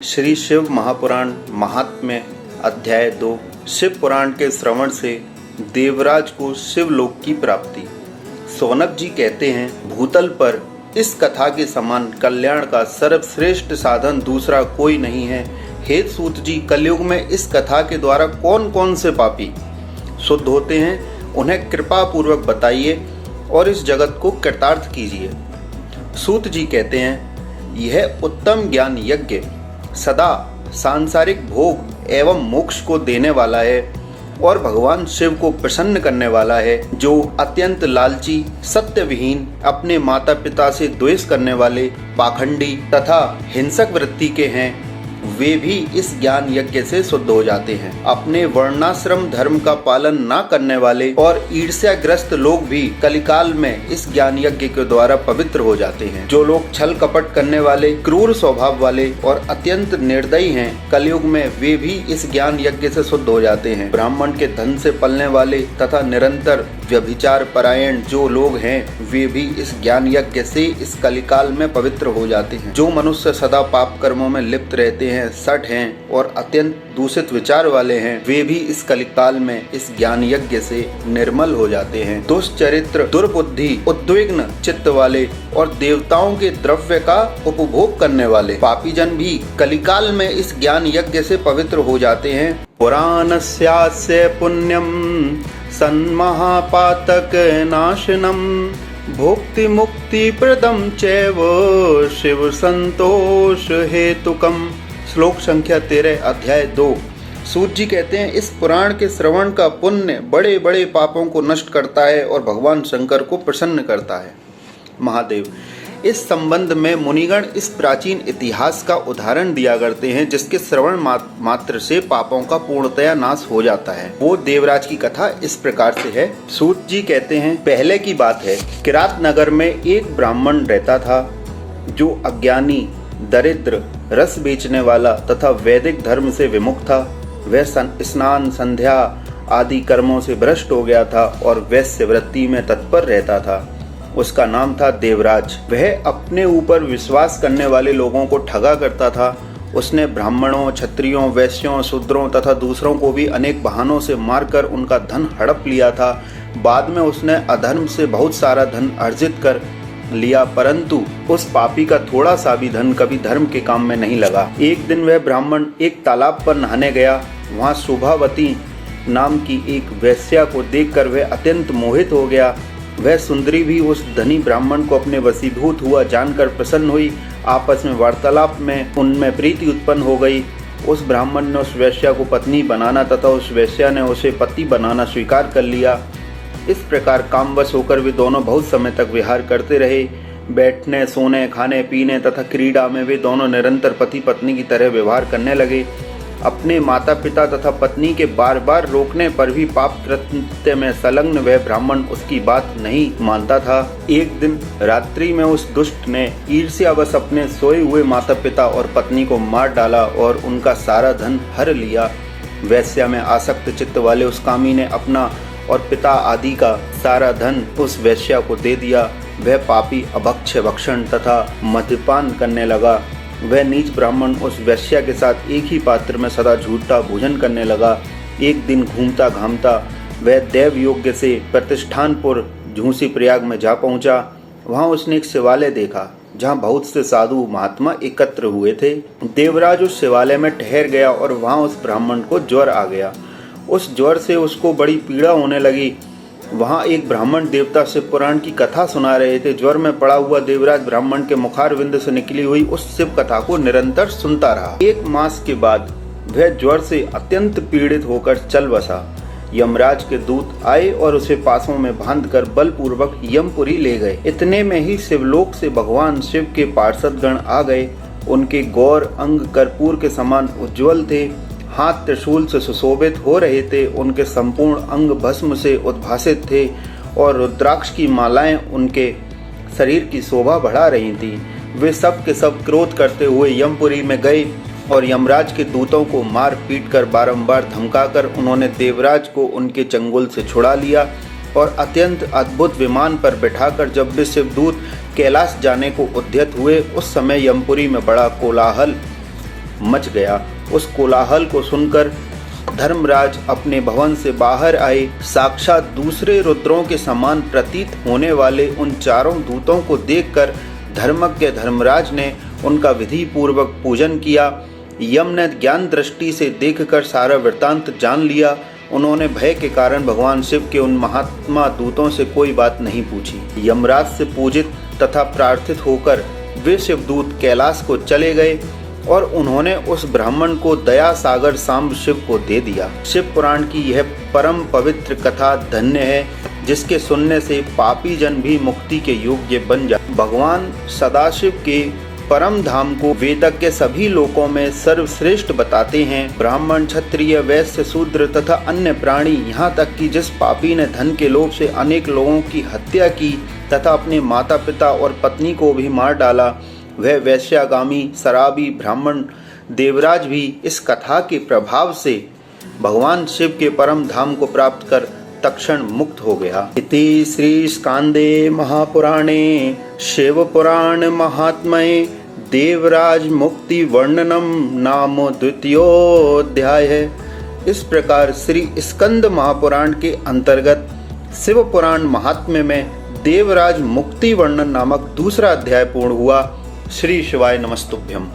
श्री शिव महापुराण महात्म्य अध्याय 2। शिव पुराण के श्रवण से देवराज को शिवलोक की प्राप्ति। सौनक जी कहते हैं, भूतल पर इस कथा के समान कल्याण का सर्वश्रेष्ठ साधन दूसरा कोई नहीं है। हे सूत जी, कलयुग में इस कथा के द्वारा कौन कौन से पापी शुद्ध होते हैं, उन्हें कृपा पूर्वक बताइए और इस जगत को कृतार्थ कीजिए। सूत जी कहते हैं, यह उत्तम ज्ञान यज्ञ सदा सांसारिक भोग एवं मोक्ष को देने वाला है और भगवान शिव को प्रसन्न करने वाला है। जो अत्यंत लालची, सत्य विहीन, अपने माता पिता से द्वेष करने वाले, पाखंडी तथा हिंसक वृत्ति के हैं, वे भी इस ज्ञान यज्ञ से शुद्ध हो जाते हैं। अपने वर्णाश्रम धर्म का पालन न करने वाले और ईर्ष्याग्रस्त लोग भी कलिकाल में इस ज्ञान यज्ञ के द्वारा पवित्र हो जाते हैं। जो लोग छल कपट करने वाले, क्रूर स्वभाव वाले और अत्यंत निर्दयी हैं, कलयुग में वे भी इस ज्ञान यज्ञ से शुद्ध हो जाते हैं। ब्राह्मण के धन से पलने वाले तथा निरंतर व्यभिचार परायण जो लोग हैं, वे भी इस ज्ञान यज्ञ से इस कलिकाल में पवित्र हो जाते हैं। जो मनुष्य सदा पाप कर्मों में लिप्त रहते हैं, सठ हैं और अत्यंत दूषित विचार वाले हैं, वे भी इस कलिकाल में इस ज्ञान यज्ञ से निर्मल हो जाते हैं। दुष्चरित्र, दुर्बुद्धि, उद्विग्न चित्त वाले और देवताओं के द्रव्य का उपभोग करने वाले पापी जन भी कलिकाल में इस ज्ञान यज्ञ से पवित्र हो जाते हैं। पुराणस्यास्य पुण्यम सन्महापातक नाशनम भोक्ति मुक्ति प्रदम चैव शिव संतोष हेतुकम। श्लोक संख्या 13 अध्याय 2। सूत जी कहते हैं, इस पुराण के श्रवण का पुण्य बड़े बड़े पापों को नष्ट करता है और भगवान शंकर को प्रसन्न करता है। महादेव, इस संबंध में मुनिगण इस प्राचीन इतिहास का उदाहरण दिया करते हैं, जिसके श्रवण मात्र से पापों का पूर्णतया नाश हो जाता है। वो देवराज की कथा इस प्रकार से है। सूत जी कहते हैं, पहले की बात है, किरात नगर में एक ब्राह्मण रहता था जो अज्ञानी, दरिद्र, रस बेचने वाला तथा वैदिक धर्म से विमुख था। वह स्नान, संध्या आदि कर्मों से भ्रष्ट हो गया था और वैश्य वृत्ति में तत्पर रहता था। उसका नाम था देवराज। वह अपने ऊपर विश्वास करने वाले लोगों को ठगा करता था। उसने ब्राह्मणों, क्षत्रियों, वैश्यों, शूद्रों तथा दूसरों को भी अनेक बहानों से मारकर उनका धन हड़प लिया था। बाद में उसने अधर्म से बहुत सारा धन अर्जित कर लिया, परंतु उस पापी का थोड़ा सा भी धन कभी धर्म के काम में नहीं लगा। एक दिन वह ब्राह्मण एक तालाब पर नहाने गया। वहाँ शोभावती नाम की एक वेश्या को देखकर वह अत्यंत मोहित हो गया। वह सुंदरी भी उस धनी ब्राह्मण को अपने वशीभूत हुआ जानकर प्रसन्न हुई। आपस में वार्तालाप में उनमें प्रीति उत्पन्न हो गई। उस ब्राह्मण ने उस वेश्या को पत्नी बनाना तथा उस वेश्या ने उसे पति बनाना स्वीकार कर लिया। इस प्रकार कामवश होकर वे दोनों बहुत समय तक विहार करते रहे। बैठने, सोने, खाने पीने तथा क्रीड़ा में वे दोनों निरंतर पति पत्नी की तरह व्यवहार करने लगे। अपने माता पिता तथा पत्नी के बार बार रोकने पर भी पाप कृत्य में संलग्न वह ब्राह्मण उसकी बात नहीं मानता था। एक दिन रात्रि में उस दुष्ट ने ईर्ष्यावश अपने सोए हुए माता पिता और पत्नी को मार डाला और उनका सारा धन हर लिया। वैश्या में आसक्त चित्त वाले उस कामी ने अपना और पिता आदि का सारा धन उस वैश्या को दे दिया। वह पापी अभक्ष, भक्षण तथा मद्यपान करने लगा। वह नीच ब्राह्मण उस वैश्या के साथ एक ही पात्र में सदा झूठा भोजन करने लगा। एक दिन घूमता घामता वह देव योग्य से प्रतिष्ठानपुर झूसी प्रयाग में जा पहुंचा। वहां उसने एक शिवालय देखा जहां बहुत से साधु महात्मा एकत्र हुए थे। देवराज उस शिवालय में ठहर गया और वहां उस ब्राह्मण को ज्वर आ गया। उस ज्वर से उसको बड़ी पीड़ा होने लगी। वहाँ एक ब्राह्मण देवता शिव पुराण की कथा सुना रहे थे। ज्वर में पड़ा हुआ देवराज ब्राह्मण के मुखारविंद से निकली हुई उस शिव कथा को निरंतर सुनता रहा। एक मास के बाद वह ज्वर से अत्यंत पीड़ित होकर चल बसा। यमराज के दूत आए और उसे पासों में बांधकर बलपूर्वक यमपुरी ले गए। इतने में ही शिवलोक से भगवान शिव के पार्षदगण आ गए। उनके गौर अंग कर्पूर के समान उज्ज्वल थे, हाथ त्रिशूल से सुशोभित हो रहे थे। उनके संपूर्ण अंग भस्म से उद्भासित थे और रुद्राक्ष की मालाएं उनके शरीर की शोभा बढ़ा रही थीं। वे सब के सब क्रोध करते हुए यमपुरी में गए और यमराज के दूतों को मार पीट कर बारंबार धमकाकर उन्होंने देवराज को उनके चंगुल से छुड़ा लिया और अत्यंत अद्भुत विमान पर बैठाकर जब वे शिवदूत कैलाश जाने को उद्यत हुए, उस समय यमपुरी में बड़ा कोलाहल मच गया। उस कोलाहल को सुनकर धर्मराज अपने भवन से बाहर आए। साक्षात दूसरे रुद्रों के समान प्रतीत होने वाले उन चारों दूतों को देखकर धर्मज्ञ धर्मराज ने उनका विधि पूर्वक पूजन किया। यम ने ज्ञान दृष्टि से देखकर सारा वृत्तांत जान लिया। उन्होंने भय के कारण भगवान शिव के उन महात्मा दूतों से कोई बात नहीं पूछी। यमराज से पूजित तथा प्रार्थित होकर वे शिवदूत कैलाश को चले गए और उन्होंने उस ब्राह्मण को दया सागर सांब शिव को दे दिया। शिव पुराण की यह परम पवित्र कथा धन्य है, जिसके सुनने से पापी जन भी मुक्ति के योग्य बन जाए। भगवान सदाशिव के परम धाम को वेदज्ञ सभी लोकों में सर्वश्रेष्ठ बताते हैं। ब्राह्मण, क्षत्रिय, वैश्य, शूद्र तथा अन्य प्राणी, यहाँ तक कि जिस पापी ने धन के लोभ से अनेक लोगों की हत्या की तथा अपने माता पिता और पत्नी को भी मार डाला, वह वैश्यागामी शराबी ब्राह्मण देवराज भी इस कथा के प्रभाव से भगवान शिव के परम धाम को प्राप्त कर तत्क्षण मुक्त हो गया। इति श्री स्कांदे महापुराणे शिव पुराण महात्म्ये देवराज मुक्ति वर्णनम नाम द्वितीयोऽध्याय है। इस प्रकार श्री स्कंद महापुराण के अंतर्गत शिव पुराण महात्म्य में देवराज मुक्ति वर्णन नामक दूसरा अध्याय पूर्ण हुआ। श्री शिवाय नमस्तुभ्यम।